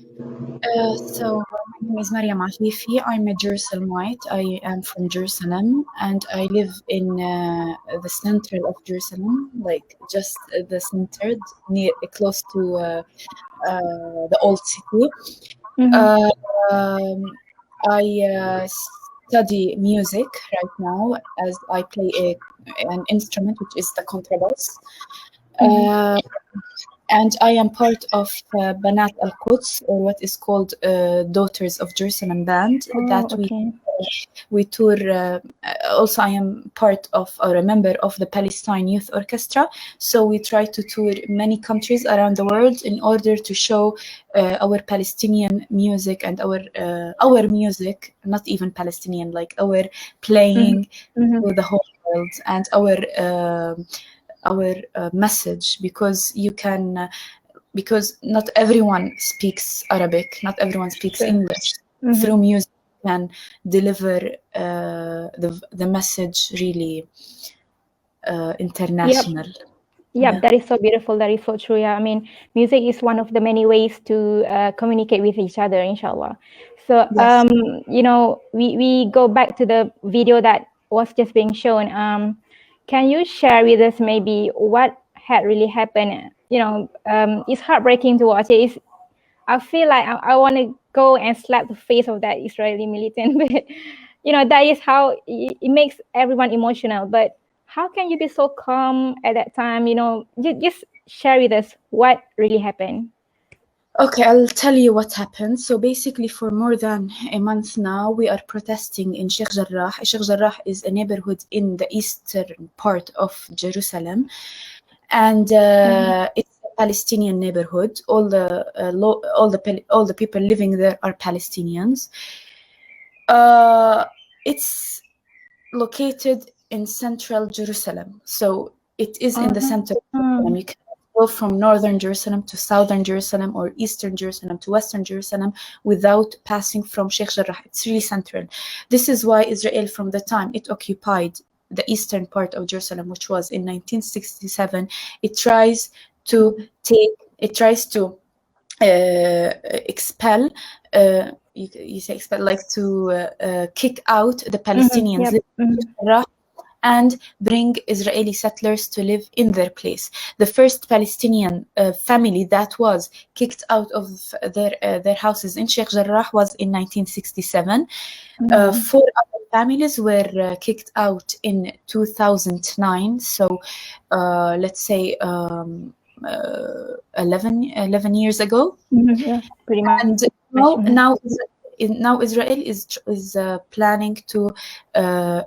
My name is Mariam Afifeh. I'm a Jerusalemite. I am from Jerusalem, and I live in the center of Jerusalem, like just the center, near close to the old city. Mm-hmm. Uh, um, I study music right now as I play an instrument, which is the contrabass. Mm-hmm. Uh, and I am part of Banat Al Quds, or what is called Daughters of Jerusalem band. Oh, That okay. we tour. Also, I am part of or a member of the Palestine Youth Orchestra. So we try to tour many countries around the world in order to show our Palestinian music and our music, not even Palestinian, like our playing Mm-hmm. to the whole world and our message, because you can because not everyone speaks Arabic, not everyone speaks Sure. English. Mm-hmm. Through music can deliver the message really Yep. international. Yep, Yeah. that is so beautiful. That is so true. Yeah, I mean, music is one of the many ways to communicate with each other, inshallah. So, Yes. we go back to the video that was just being shown. Can you share with us maybe what had really happened? It's heartbreaking to watch it. I feel like I want to go and slap the face of that Israeli militant, but that is how it makes everyone emotional. But how can you be so calm at that time? Just share with us what really happened. Okay, I'll tell you what happened. So basically, for more than a month now, we are protesting in Sheikh Jarrah. Sheikh Jarrah is a neighborhood in the eastern part of Jerusalem, and it's a Palestinian neighborhood. All the people living there are Palestinians. It's located in central Jerusalem, so it is in the center of Jerusalem. You can go from northern Jerusalem to southern Jerusalem or eastern Jerusalem to western Jerusalem without passing from Sheikh Jarrah. It's really central. This is why Israel, from the time it occupied the eastern part of Jerusalem, which was in 1967, it tries to expel, you say expel, like to kick out the Palestinians Yep. living in Jarrah and bring Israeli settlers to live in their place. The first Palestinian family that was kicked out of their houses in Sheikh Jarrah was in 1967. Four other families were kicked out in 2009. So let's say 11 years ago. Yeah, pretty much. And now Israel is planning to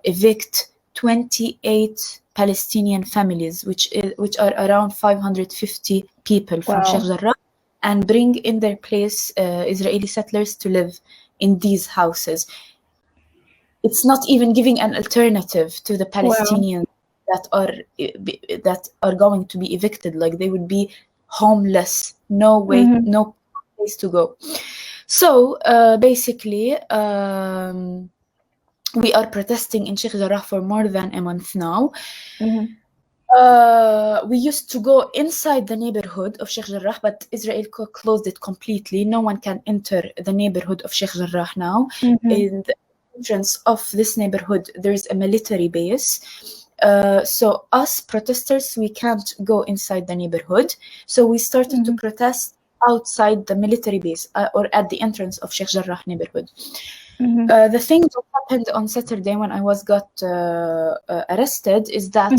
evict 28 Palestinian families, which are around 550 people from Sheikh Wow. Jarrah, and bring in their place Israeli settlers to live in these houses. It's not even giving an alternative to the Wow. Palestinians that are going to be evicted. Like, they would be homeless, no way, no place to go. So basically, we are protesting in Sheikh Jarrah for more than a month now. We used to go inside the neighborhood of Sheikh Jarrah, but Israel closed it completely. No one can enter the neighborhood of Sheikh Jarrah now. In the entrance of this neighborhood, there is a military base. So us protesters, we can't go inside the neighborhood. So we started to protest outside the military base, or at the entrance of Sheikh Jarrah neighborhood. The thing that happened on Saturday when I got arrested is that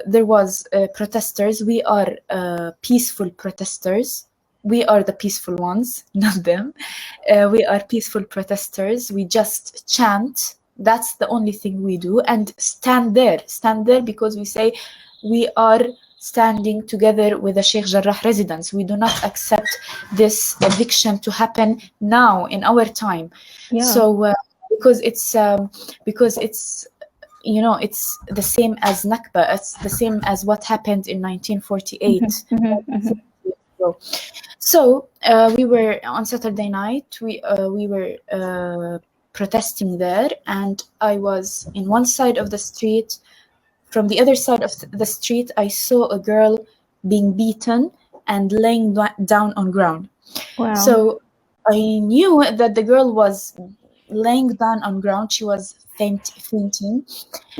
there was protesters. We are peaceful protesters. We are the peaceful ones, not them. We are peaceful protesters. We just chant. That's the only thing we do. And stand there because we say we are standing together with the Sheikh Jarrah residents. We do not accept this eviction to happen now in our time. Yeah. So because it's it's the same as Nakba. It's the same as what happened in 1948. So we were on Saturday night. We were protesting there, and I was in one side of the street. From the other side of the street, I saw a girl being beaten, and laying down on ground. Wow. So I knew that the girl was laying down on ground. She was fainting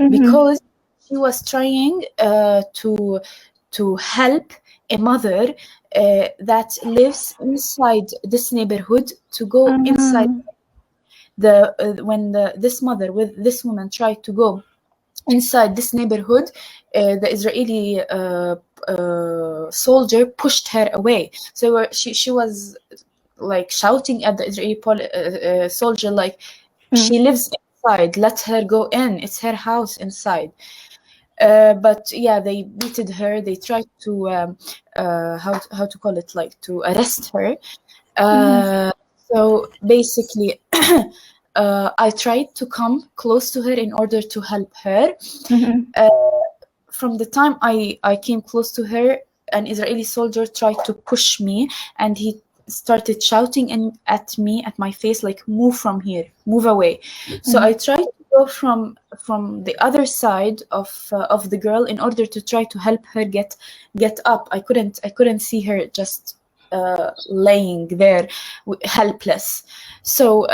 because she was trying to help a mother that lives inside this neighborhood to go inside when this mother with this woman tried to go inside this neighborhood, the Israeli soldier pushed her away. So she was like shouting at the Israeli soldier, like, she lives inside, let her go in, it's her house inside. But yeah, they beated her. They tried to how to call it, like, to arrest her. So basically, I tried to come close to her in order to help her. From the time I came close to her, an Israeli soldier tried to push me, and he started shouting at me, at my face, like, move from here, move away. So I tried to go from the other side of the girl in order to try to help her get up. I couldn't see her just laying there helpless. So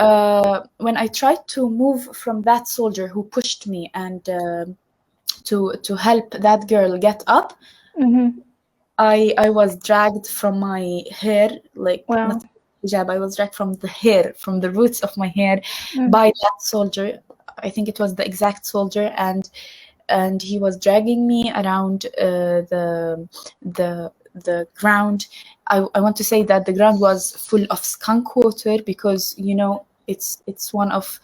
when I tried to move from that soldier who pushed me and to help that girl get up, I was dragged from my hair, like, Wow. not hijab, I was dragged from the hair, from the roots of my hair, by that soldier. I think it was the exact soldier, and he was dragging me around the ground. I want to say that the ground was full of skunk water, because it's one of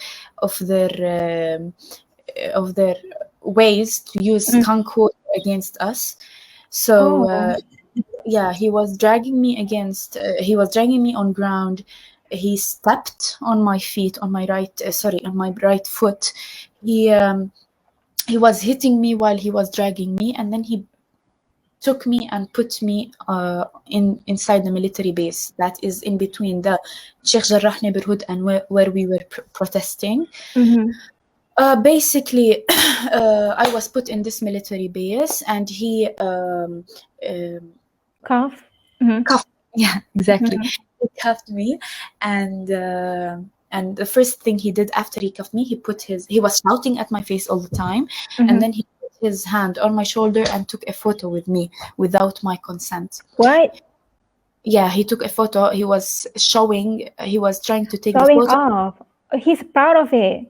their ways to use skunk water against us. So yeah, he was dragging me on ground. He stepped on my feet, on my right foot. He was hitting me while he was dragging me, and then he took me and put me inside the military base that is in between the Sheikh Jarrah neighborhood and where we were protesting. Basically, I was put in this military base, and he Cuffed. cuffed. Yeah, exactly. He cuffed me, and the first thing he did after he cuffed me, he was shouting at my face all the time, and then he put his hand on my shoulder and took a photo with me without my consent. What? Yeah, he took a photo. He was trying to take Showing the photo. off. He's proud of it.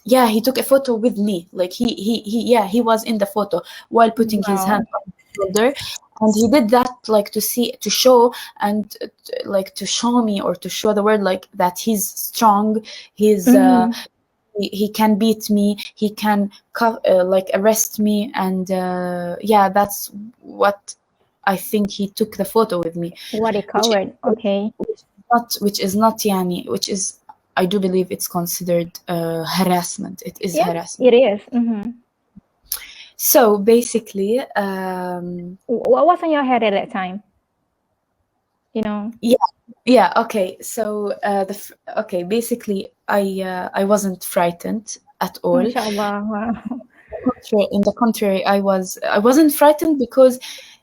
Yeah, he took a photo with me. Like he was in the photo while putting his hand on my shoulder, and he did that like to show and like to show me, or to show the world, like, that he's strong. He's he can beat me. He can like arrest me, and yeah, that's what I think he took the photo with me. What a coward. Okay. Which is not yani, which is, I do believe it's considered harassment. It is harassment. It is. So basically, what was on your head at that time? Yeah. Okay. So basically, I wasn't frightened at all. Mashallah. Wow. In the contrary, I wasn't frightened, because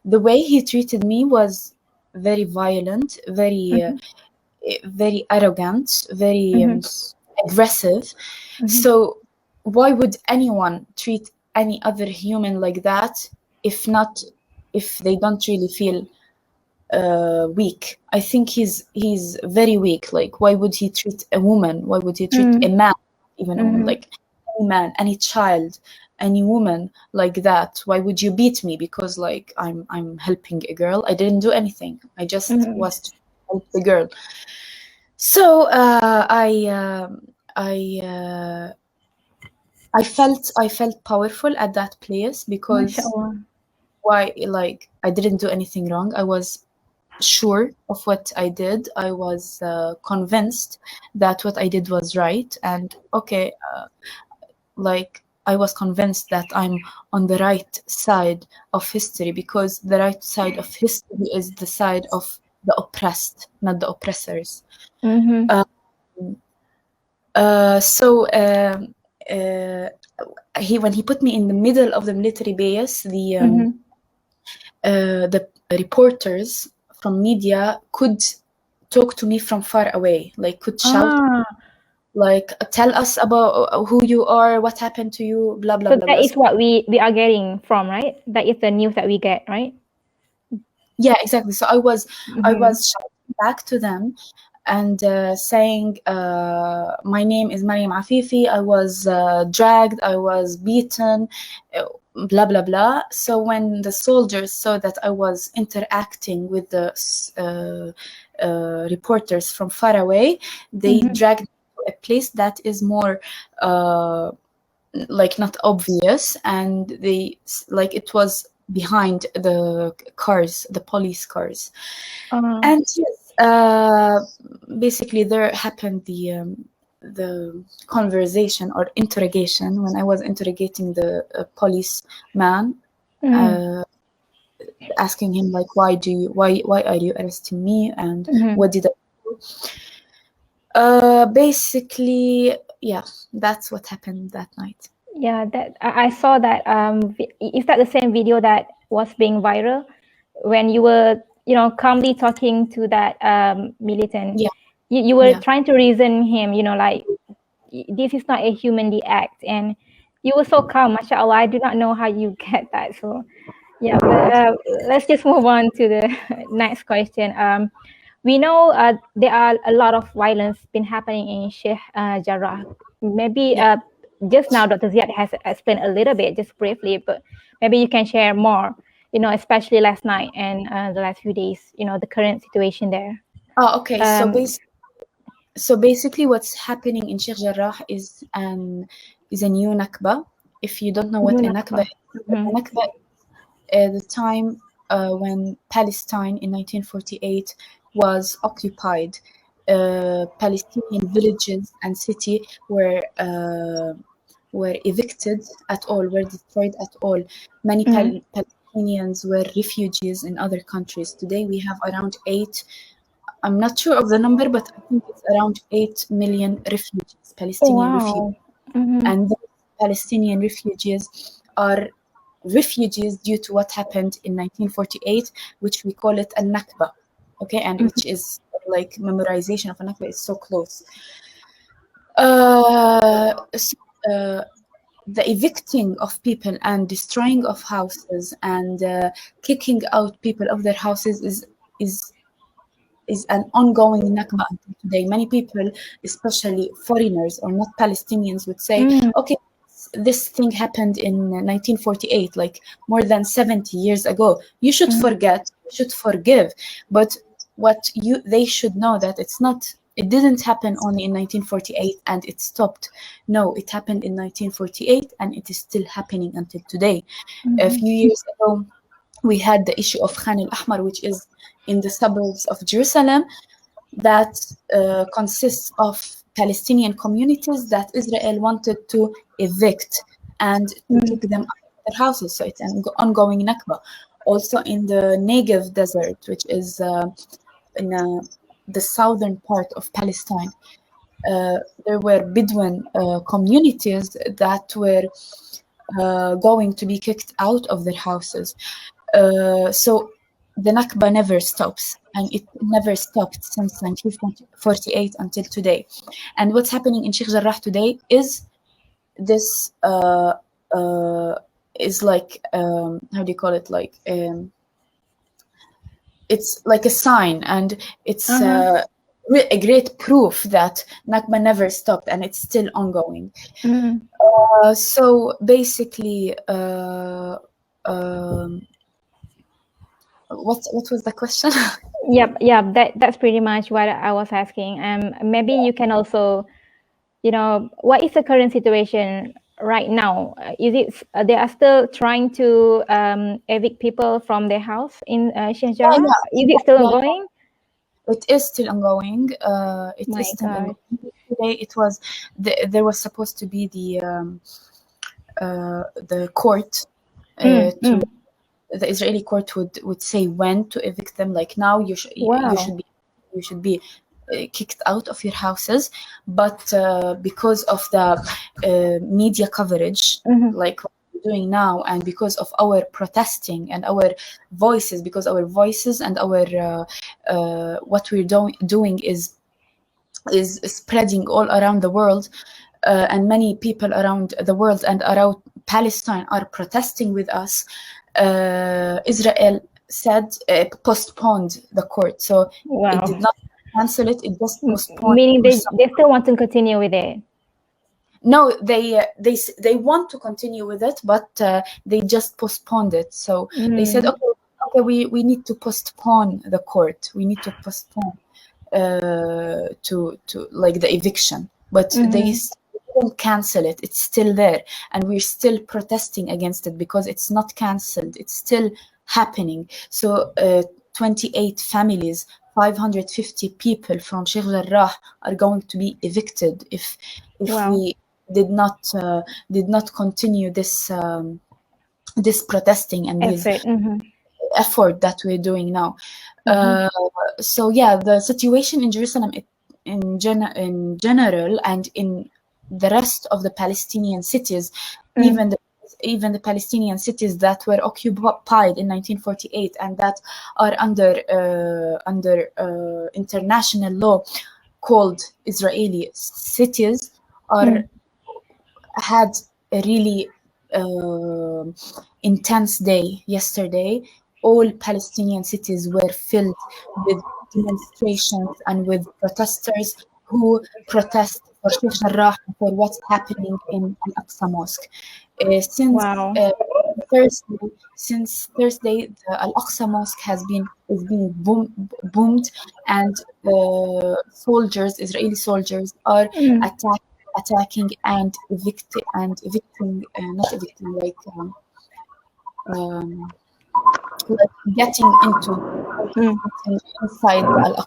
the way he treated me was very violent, very very arrogant, very aggressive. So why would anyone treat any other human like that if they don't really feel weak? I think he's very weak. Like, why would he treat a woman? Why would he treat a man, even a woman, like any man, any child, any woman like that? Why would you beat me because, like, I'm helping a girl? I didn't do anything. I just was to help the girl. So I felt powerful at that place, because why? Like, I didn't do anything wrong. I was sure of what I did. I was convinced that what I did was right, and like, I was convinced that I'm on the right side of history, because the right side of history is the side of the oppressed, not the oppressors. So when he put me in the middle of the military base, the reporters from media could talk to me from far away, like could shout, like tell us about who you are, what happened to you, blah blah So blah that blah. is what we are getting from, right? That is the news that we get, right? Yeah, exactly. So I was shouting back to them and saying, my name is Mariam Afifeh, I was dragged, I was beaten, blah blah blah. So when the soldiers saw that I was interacting with the reporters from far away, they dragged me to a place that is more like not obvious, and they like it was behind the cars, the police cars. And yes, basically there happened the conversation or interrogation when I was interrogating the policeman, asking him like, why are you arresting me, and what did I do? Basically, yeah, that's what happened that night. Yeah, that I saw that. Is that the same video that was being viral when you were, calmly talking to that militant? Yeah. You were trying to reason him, like, this is not a humanly act, and you were so calm, mashallah. I do not know how you get that. So yeah, but let's just move on to the next question. We know there are a lot of violence been happening in Sheikh Jarrah. Maybe just now Dr. Ziad has explained a little bit, just briefly, but maybe you can share more, especially last night and the last few days, the current situation there. Oh, okay. So basically what's happening in Sheikh Jarrah is a new Nakba. If you don't know what a Nakba is, a Nakba is the time when Palestine in 1948 was occupied. Palestinian villages and city were evicted at all, were destroyed at all. Many Palestinians were refugees in other countries. Today we have around 8, I'm not sure of the number, but I think it's around 8 million refugees, Palestinian refugees. And those Palestinian refugees are refugees due to what happened in 1948, which we call it a Nakba, okay? And which is like memorization of a Nakba is so close. The evicting of people and destroying of houses and kicking out people of their houses is an ongoing Nakba until today. Many people, especially foreigners or not Palestinians, would say, okay, this thing happened in 1948, like more than 70 years ago. You should forget, you should forgive. But they should know that it didn't happen only in 1948 and it stopped. No, it happened in 1948 and it is still happening until today. A few years ago, we had the issue of Khan al-Ahmar, which is in the suburbs of Jerusalem, that consists of Palestinian communities that Israel wanted to evict and to kick them out of their houses. So it's an ongoing Nakba. Also in the Negev desert, which is in the southern part of Palestine, there were Bedouin communities that were going to be kicked out of their houses. So the Nakba never stops, and it never stopped since 1948 until today. And what's happening in Sheikh Jarrah today is this is like how do you call it, like it's like a sign, and it's a great proof that Nakba never stopped and it's still ongoing. So basically what was the question? Yep. That's pretty much what I was asking. Maybe you can also, what is the current situation right now? Is it they are still trying to evict people from their house in Sheikh Jarrah? Is it still ongoing? It is still ongoing. It is still ongoing. Today it was there was supposed to be the court the Israeli court would say when to evict them. Like now you should be kicked out of your houses, but because of the media coverage, like doing now, and because of our protesting and our voices, because our voices and our what we're doing is spreading all around the world, and many people around the world and around Palestine are protesting with us. Israel said postponed the court, so it did not cancel it. It just postponed. Meaning they still want to continue with it. No, they want to continue with it, but they just postponed it. So they said, okay, we need to postpone the court. We need to postpone to like the eviction, but they didn't cancel it. It's still there, and we're still protesting against it because it's not cancelled. It's still happening. So 28 families, 550 people from Sheikh Jarrah are going to be evicted if we did not continue this this protesting and this effort that we're doing now. So yeah, the situation in Jerusalem in general and in the rest of the Palestinian cities, even the Palestinian cities that were occupied in 1948 and that are under international law called Israeli cities, had a really intense day yesterday. All Palestinian cities were filled with demonstrations and with protesters who protest for Sheikh Jarrah, for what's happening in Al-Aqsa Mosque. Since Thursday, the Al-Aqsa Mosque is being boomed, and Israeli soldiers are attacking and getting inside the Al-Aqsa.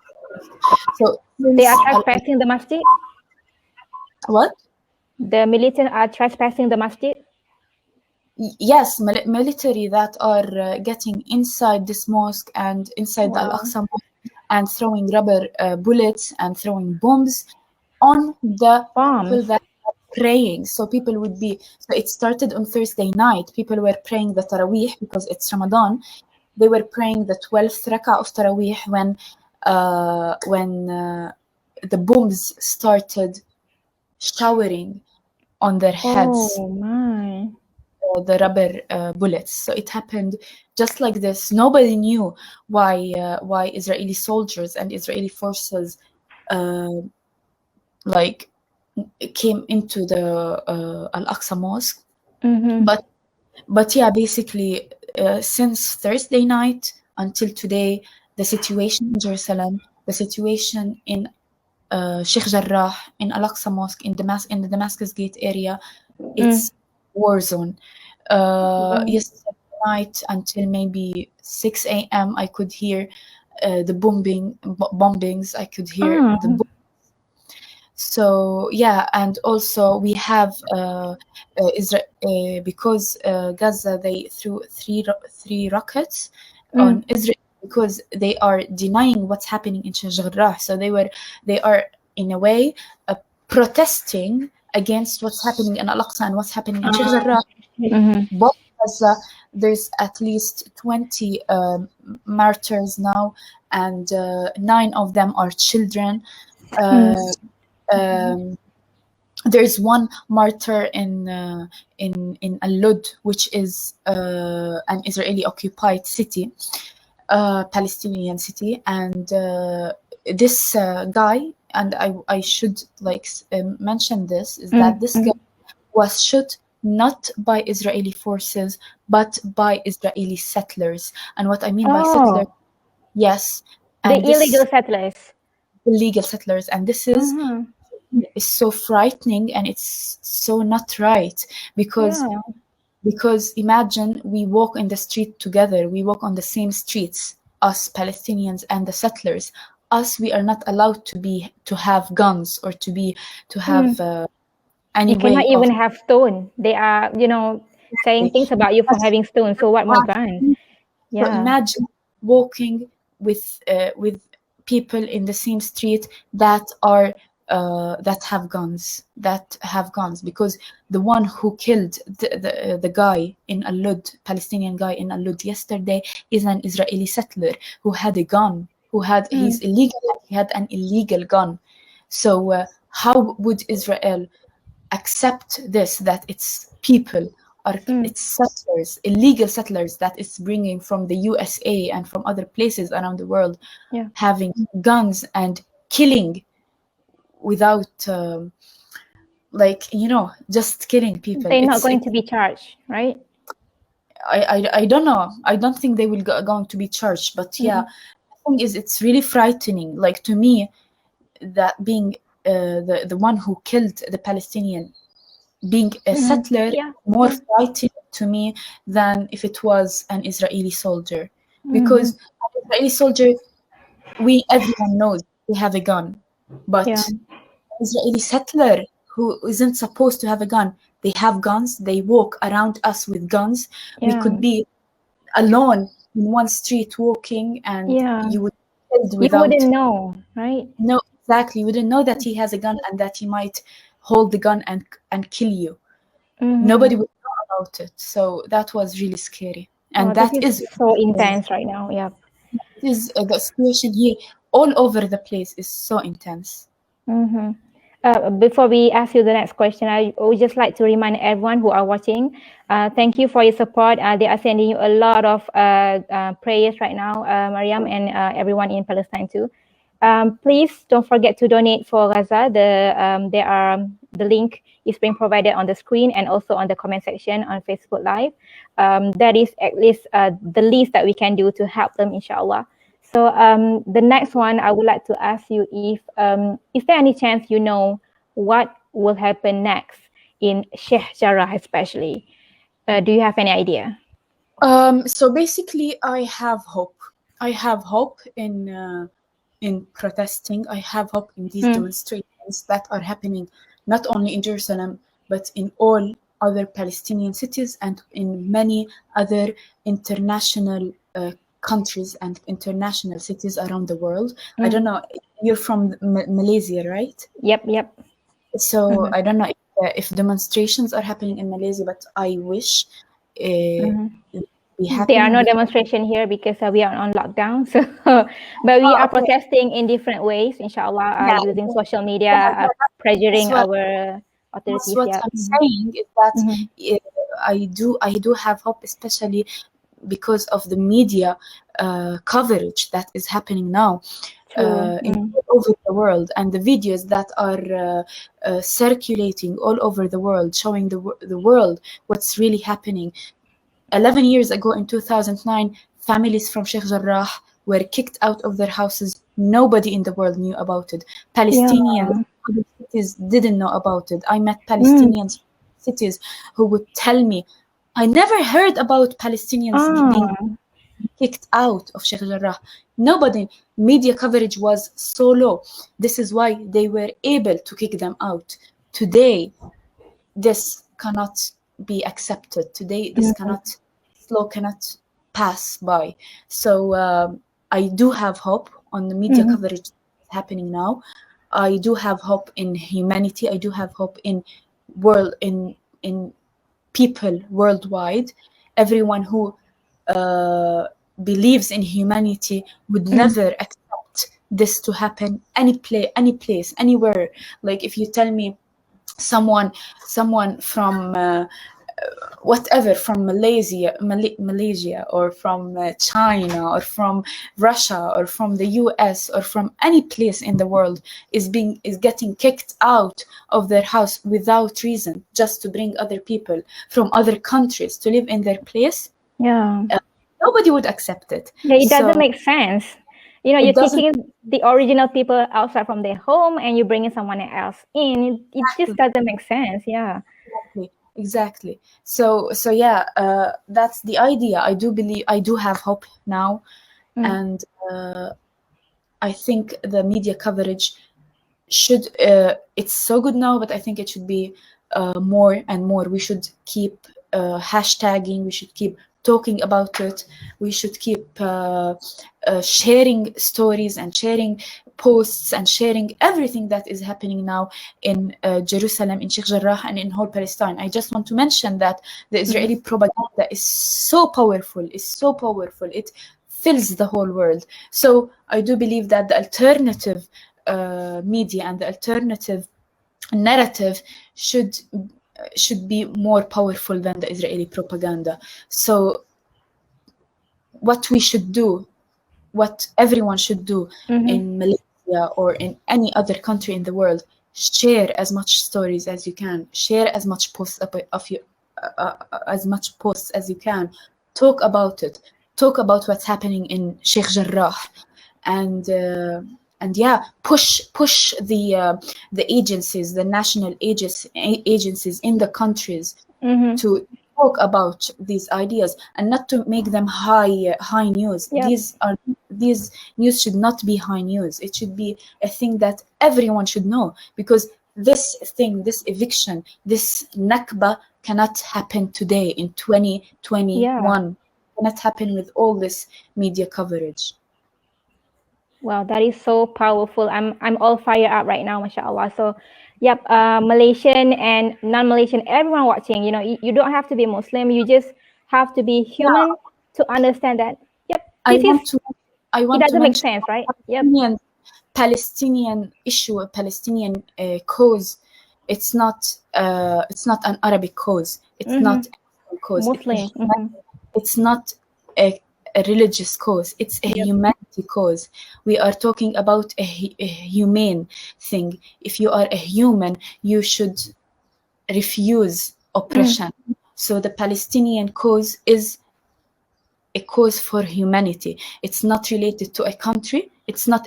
So they are trespassing the masjid? What? The militants are trespassing the masjid? Yes, military that are getting inside this mosque and inside the Al-Aqsa Mosque and throwing rubber bullets and throwing bombs on the people that are praying. So people would be, so it started on Thursday night. People were praying the Taraweeh because it's Ramadan. They were praying the 12th rak'ah of Taraweeh when the bombs started showering on their heads. Oh my. The rubber bullets. So it happened just like this. Nobody knew why Israeli soldiers and Israeli forces like came into the Al-Aqsa Mosque. But yeah, basically since Thursday night until today, the situation in Jerusalem, the situation in Sheikh Jarrah, in Al-Aqsa Mosque, in the Damascus Gate area, it's war zone. Yesterday night until maybe 6 a.m. I could hear the bombings. I could hear the bombs. So yeah, and also we have Israel because Gaza, they threw three rockets on Israel because they are denying what's happening in Sheikh Jarrah. So they are in a way protesting against what's happening in Al-Aqsa and what's happening in Sheikh Jarrah. Both Gaza, there's at least 20 martyrs now, and 9 of them are children. There's one martyr in Al-Lud, which is an Israeli occupied city, Palestinian city, and this guy, and I should mention this, is that this guy was shot not by Israeli forces but by Israeli settlers. And what I mean by settlers, yes, and the illegal settlers, and this is so frightening, and it's so not right, because imagine we walk in the street together, we walk on the same streets, us Palestinians and the settlers. Us, we are not allowed to have guns or to have any you cannot even have stone. They are, saying things about you for having stone. So what more gun? Yeah. So imagine walking with people in the same street that are that have guns, because the one who killed the guy in Al-Lud, Palestinian guy in Al-Lud yesterday, is an Israeli settler who had a gun, he's illegal, he had an illegal gun. So how would Israel accept this, that its people are its settlers, illegal settlers that it's bringing from the USA and from other places around the world, having guns and killing without just killing people? They're not going to be charged, right? I don't know. I don't think they will going to be charged, but the thing is, it's really frightening. Like, to me, that being the one who killed the Palestinian, being a settler, more frightening to me than if it was an Israeli soldier. Because an Israeli soldier, everyone knows they have a gun, but Israeli settler who isn't supposed to have a gun, they have guns, they walk around us with guns. We could be alone in one street walking, and you would you wouldn't know, right? No, exactly. You wouldn't know that he has a gun and that he might hold the gun and kill you. Nobody would know about it. So that was really scary. And that is so intense right now. Is the situation here all over the place is so intense. Before we ask you the next question, I would just like to remind everyone who are watching, thank you for your support. They are sending you a lot of prayers right now, Mariam, and everyone in Palestine too. Please don't forget to donate for Gaza. The link is being provided on the screen and also on the comment section on Facebook Live. That is at least the least that we can do to help them, inshallah. So the next one, I would like to ask you if is there any chance you know what will happen next in Sheikh Jarrah, especially? Do you have any idea? So basically, I have hope. I have hope in protesting. I have hope in these demonstrations that are happening not only in Jerusalem, but in all other Palestinian cities and in many other international countries and international cities around the world. I don't know, you're from Malaysia, right? Yep. So I don't know if demonstrations are happening in Malaysia, but I wish there are no demonstration here because we are on lockdown. So, but we are protesting in different ways, inshallah, using social media, pressuring our authorities. What I'm saying is that I do have hope, especially because of the media coverage that is happening now all over the world, and the videos that are circulating all over the world, showing the world what's really happening. 11 years ago, in 2009, families from Sheikh Jarrah were kicked out of their houses. Nobody in the world knew about it. Palestinians, other cities didn't know about it. I met Palestinians cities who would tell me, I never heard about Palestinians being kicked out of Sheikh Jarrah. Nobody, media coverage was so low. This is why they were able to kick them out. Today, this cannot be accepted. Today, this law cannot pass by. So I do have hope on the media coverage happening now. I do have hope in humanity. I do have hope in people worldwide. Everyone who believes in humanity would never accept this to happen any place, anywhere. Like, if you tell me someone from whatever, from Malaysia or from China or from Russia or from the US or from any place in the world is getting kicked out of their house without reason, just to bring other people from other countries to live in their place, nobody would accept it. It doesn't make sense. You know, you're kicking the original people outside from their home and you're bringing someone else in. It just doesn't make sense. Exactly. So that's the idea. I do have hope now, and I think the media coverage should. It's so good now, but I think it should be more and more. We should keep hashtagging. We should keep talking about it. We should keep sharing stories and sharing posts and sharing everything that is happening now in Jerusalem, in Sheikh Jarrah, and in whole Palestine. I just want to mention that the Israeli propaganda is so powerful, it fills the whole world. So I do believe that the alternative media and the alternative narrative should be more powerful than the Israeli propaganda. So what we should do, what everyone should do in Malaysia or in any other country in the world, share as much stories as you can, share as much posts as much posts as you can, talk about it, talk about what's happening in Sheikh Jarrah, and yeah, push the agencies, the national agencies in the countries to talk about these ideas and not to make them high news. These news should not be high news. It should be a thing that everyone should know, because this eviction, this Nakba cannot happen today in 2021. Cannot happen with all this media coverage. Wow, that is so powerful. I'm all fired up right now, mashallah. So, yep, Malaysian and non-Malaysian, everyone watching, you know, you don't have to be Muslim. You just have to be human to understand that. Yep, it doesn't make sense, right? Palestinian issue, a Palestinian cause. It's not an Arabic cause. It's not a cause. Muslim. It's not a religious cause. It's a humanity cause. We are talking about a humane thing. If you are a human, you should refuse oppression. So the Palestinian cause is a cause for humanity. It's not related to a country. It's not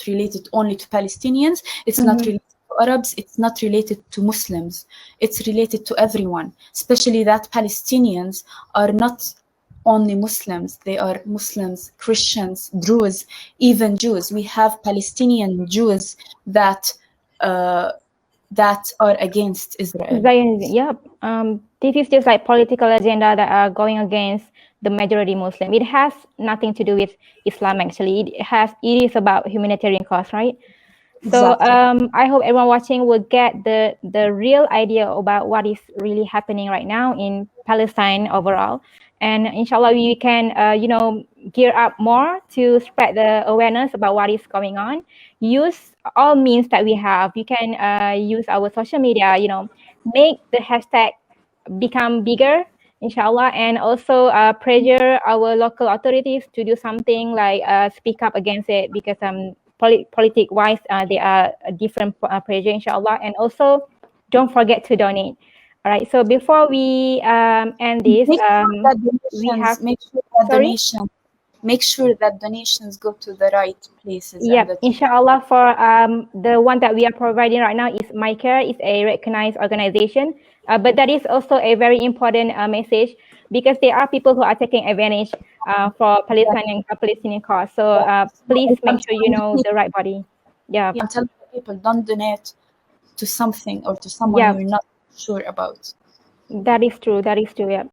related only to Palestinians. It's not related to Arabs. It's not related to Muslims. It's related to everyone, especially that Palestinians are not only Muslims. They are Muslims, Christians, Druze, even Jews. We have Palestinian Jews that are against Israel. This is just like political agenda that are going against the majority Muslim. It has nothing to do with Islam, actually. It is about humanitarian cause, right? So I hope everyone watching will get the real idea about what is really happening right now in Palestine overall. And inshallah, we can, gear up more to spread the awareness about what is going on. Use all means that we have. You can use our social media, make the hashtag become bigger, inshallah, and also pressure our local authorities to do something like speak up against it, because politic-wise, they are a different pressure, inshallah. And also, don't forget to donate. All right, so before we end this, make sure that donations go to the right places. Yeah, inshallah. For the one that we are providing right now is My Care. It's a recognized organization, but that is also a very important message, because there are people who are taking advantage for Palestinian cause. So please make sure you know the right body. I'm telling people, don't donate to something or to someone you're not sure about. That is true. Yeah.